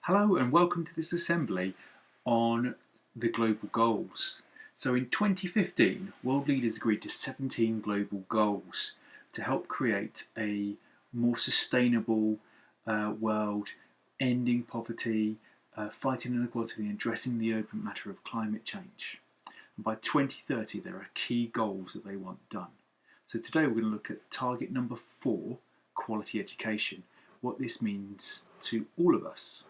Hello and welcome to this assembly on the global goals. So in 2015, world leaders agreed to 17 global goals to help create a more sustainable world, ending poverty, fighting inequality and addressing the open matter of climate change. And by 2030, there are key goals that they want done. So today we're going to look at target number 4, quality education, what this means to all of us.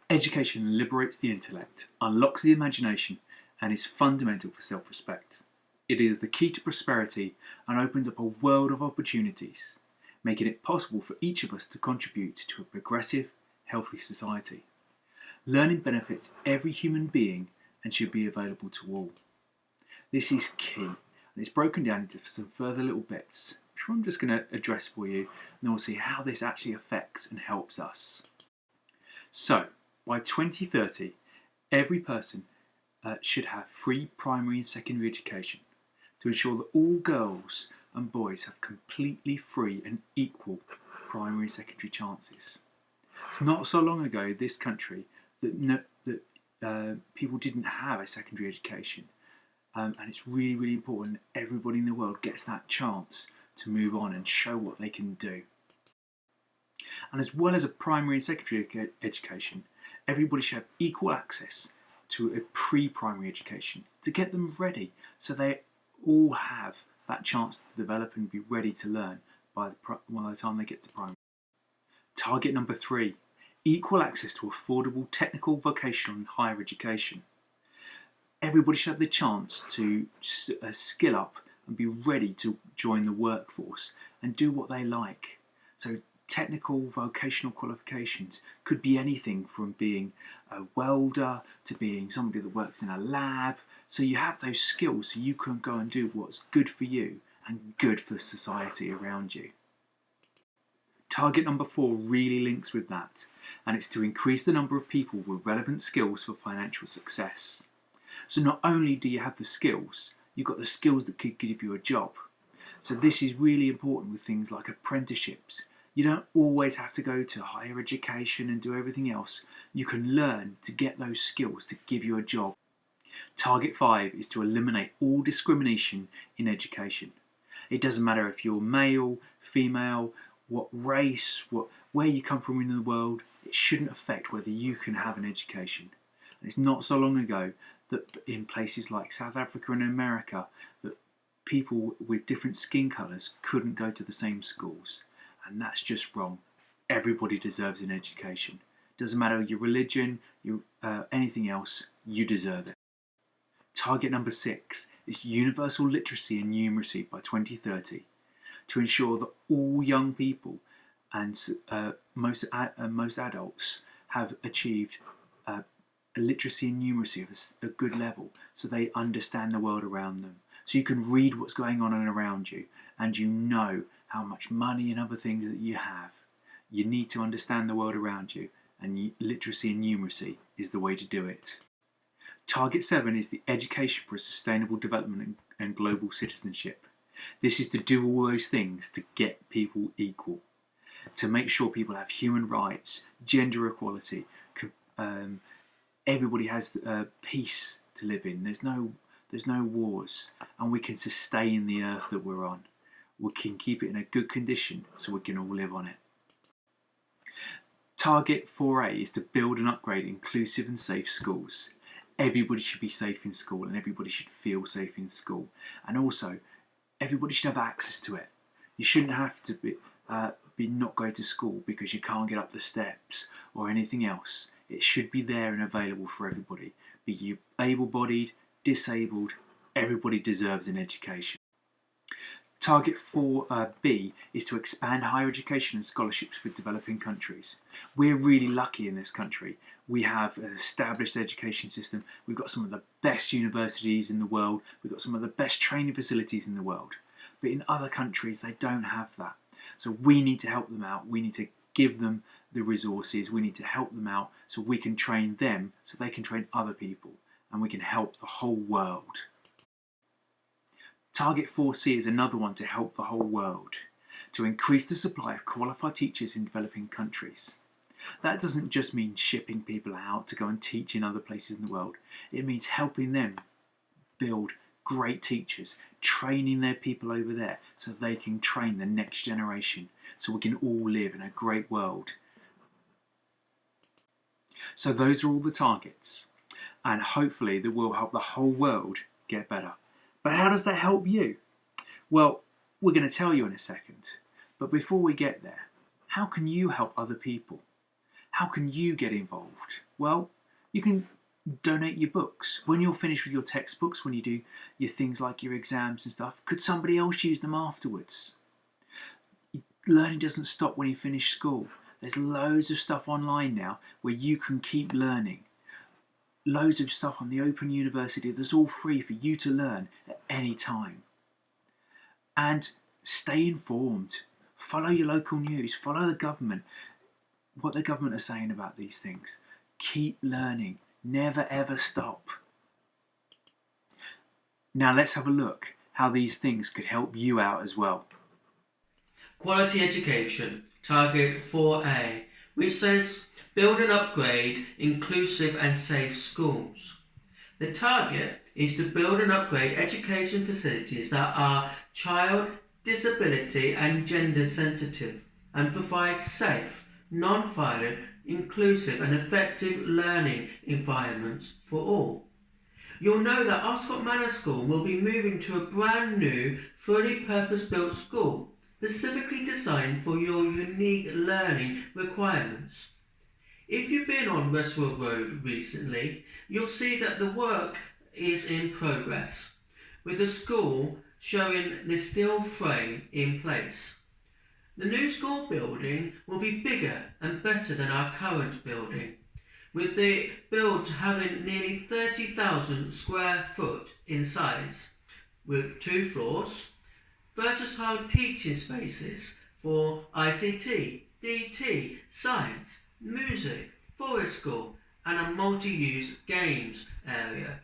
Education liberates the intellect, unlocks the imagination, and is fundamental for self-respect. It is the key to prosperity and opens up a world of opportunities, making it possible for each of us to contribute to a progressive, healthy society. Learning benefits every human being and should be available to all. This is key, and it's broken down into some further little bits, which I'm just going to address for you, and then we'll see how this actually affects and helps us. So, by 2030, every person should have free primary and secondary education to ensure that all girls and boys have completely free and equal primary and secondary chances. It's not so long ago in this country that people didn't have a secondary education, and it's really, really important that everybody in the world gets that chance to move on and show what they can do. And as well as a primary and secondary education, everybody should have equal access to a pre-primary education to get them ready so they all have that chance to develop and be ready to learn by the time they get to primary. Target number 3, equal access to affordable technical, vocational and higher education. Everybody should have the chance to skill up and be ready to join the workforce and do what they like. So technical vocational qualifications could be anything from being a welder to being somebody that works in a lab. So you have those skills so you can go and do what's good for you and good for society around you. Target number 4 really links with that, and it's to increase the number of people with relevant skills for financial success. So not only do you have the skills, you've got the skills that could give you a job. So this is really important with things like apprenticeships. You don't always have to go to higher education and do everything else. You can learn to get those skills to give you a job. Target 5 is to eliminate all discrimination in education. It doesn't matter if you're male, female, what race, where you come from in the world, it shouldn't affect whether you can have an education. And it's not so long ago that in places like South Africa and America that people with different skin colours couldn't go to the same schools. And that's just wrong. Everybody deserves an education. Doesn't matter your religion, anything else, you deserve it. Target number 6 is universal literacy and numeracy by 2030 to ensure that all young people and most adults have achieved literacy and numeracy of a good level so they understand the world around them. So you can read what's going on around you and you know how much money and other things that you have. You need to understand the world around you, and literacy and numeracy is the way to do it. Target 7 is the education for a sustainable development and global citizenship. This is to do all those things to get people equal, to make sure people have human rights, gender equality, everybody has peace to live in. There's no wars, and we can sustain the earth that we're on. We can keep it in a good condition so we can all live on it. Target 4A is to build and upgrade inclusive and safe schools. Everybody should be safe in school and everybody should feel safe in school. And also, everybody should have access to it. You shouldn't have to be not going to school because you can't get up the steps or anything else. It should be there and available for everybody. Be you able-bodied, disabled, everybody deserves an education. Target 4B is to expand higher education and scholarships for developing countries. We're really lucky in this country. We have an established education system. We've got some of the best universities in the world. We've got some of the best training facilities in the world. But in other countries, they don't have that. So we need to help them out. We need to give them the resources. We need to help them out so we can train them so they can train other people. And we can help the whole world. Target 4C is another one to help the whole world, to increase the supply of qualified teachers in developing countries. That doesn't just mean shipping people out to go and teach in other places in the world. It means helping them build great teachers, training their people over there so they can train the next generation, so we can all live in a great world. So those are all the targets, and hopefully that will help the whole world get better. But how does that help you? Well, we're going to tell you in a second. But before we get there, how can you help other people? How can you get involved? Well, you can donate your books. When you're finished with your textbooks, when you do your things like your exams and stuff, could somebody else use them afterwards? Learning doesn't stop when you finish school. There's loads of stuff online now where you can keep learning. Loads of stuff on the Open University that's all free for you to learn at any time. And stay informed. Follow your local news. Follow the government. What the government are saying about these things. Keep learning. Never ever stop. Now let's have a look how these things could help you out as well. Quality education, target 4A, which says build and upgrade inclusive and safe schools. The target is to build and upgrade education facilities that are child, disability and gender sensitive and provide safe, non-violent, inclusive and effective learning environments for all. You'll know that Oscott Manor School will be moving to a brand new, fully purpose-built school, specifically designed for your unique learning requirements. If you've been on Westwell Road recently, you'll see that the work is in progress, with the school showing the steel frame in place. The new school building will be bigger and better than our current building, with the build having nearly 30,000 square foot in size, with 2 floors, versatile teaching spaces for ICT, DT, science, music, forest school and a multi-use games area.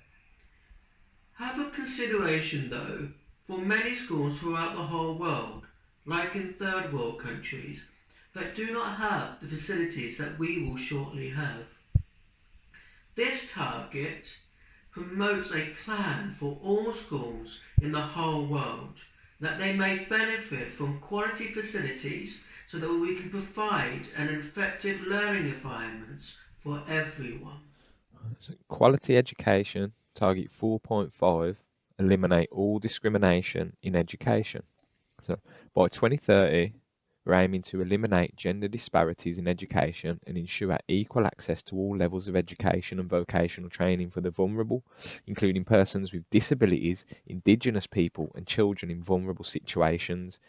Have a consideration though for many schools throughout the whole world, like in third world countries, that do not have the facilities that we will shortly have. This target promotes a plan for all schools in the whole world, that they may benefit from quality facilities so that we can provide an effective learning environments for everyone. So quality education, target 4.5, eliminate all discrimination in education. So by 2030, we're aiming to eliminate gender disparities in education and ensure equal access to all levels of education and vocational training for the vulnerable, including persons with disabilities, Indigenous people and children in vulnerable situations.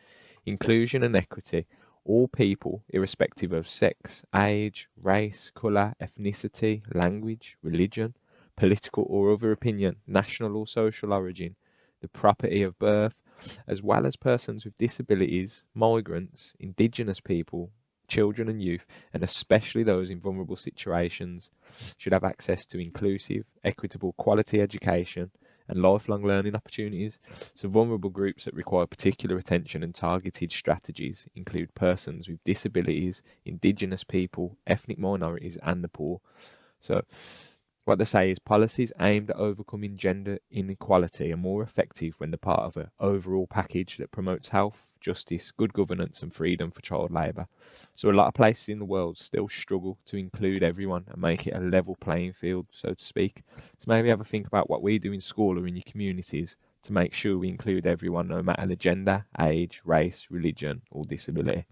Inclusion and equity, all people, irrespective of sex, age, race, colour, ethnicity, language, religion, political or other opinion, national or social origin, the property of birth, as well as persons with disabilities, migrants, Indigenous people, children and youth, and especially those in vulnerable situations, should have access to inclusive, equitable, quality education and lifelong learning opportunities. So vulnerable groups that require particular attention and targeted strategies include persons with disabilities, Indigenous people, ethnic minorities and the poor. So what they say is policies aimed at overcoming gender inequality are more effective when they're part of an overall package that promotes health, justice, good governance and freedom for child labour. So a lot of places in the world still struggle to include everyone and make it a level playing field, so to speak. So maybe have a think about what we do in school or in your communities to make sure we include everyone no matter the gender, age, race, religion or disability.